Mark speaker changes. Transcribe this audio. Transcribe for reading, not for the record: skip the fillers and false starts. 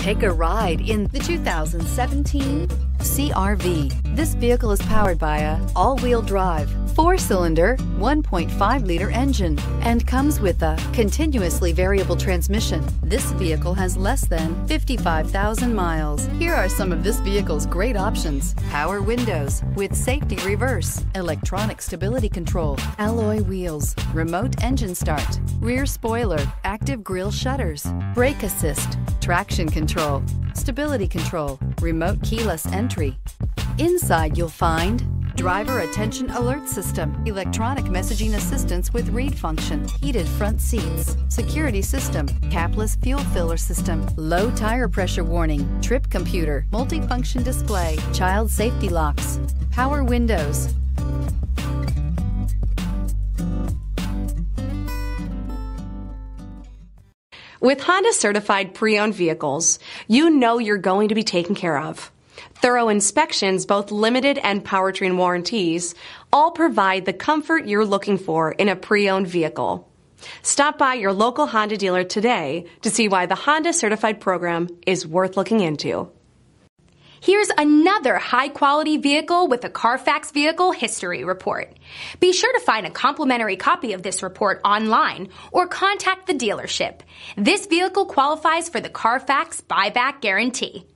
Speaker 1: Take a ride in the 2017 CR-V. This vehicle is powered by a all-wheel drive, 4-cylinder, 1.5-liter engine and comes with a continuously variable transmission. This vehicle has less than 55,000 miles. Here are some of this vehicle's great options: power windows with safety reverse, electronic stability control, alloy wheels, remote engine start, rear spoiler, active grille shutters, brake assist, traction control, stability control, remote keyless entry. Inside you'll find driver attention alert system, electronic messaging assistance with read function, heated front seats, security system, capless fuel filler system, low tire pressure warning, trip computer, multifunction display, child safety locks, power windows.
Speaker 2: With Honda certified pre-owned vehicles, you know you're going to be taken care of. Thorough inspections, both limited and powertrain warranties, all provide the comfort you're looking for in a pre-owned vehicle. Stop by your local Honda dealer today to see why the Honda certified program is worth looking into.
Speaker 3: Here's another high-quality vehicle with a Carfax Vehicle History Report. Be sure to find a complimentary copy of this report online or contact the dealership. This vehicle qualifies for the Carfax Buyback Guarantee.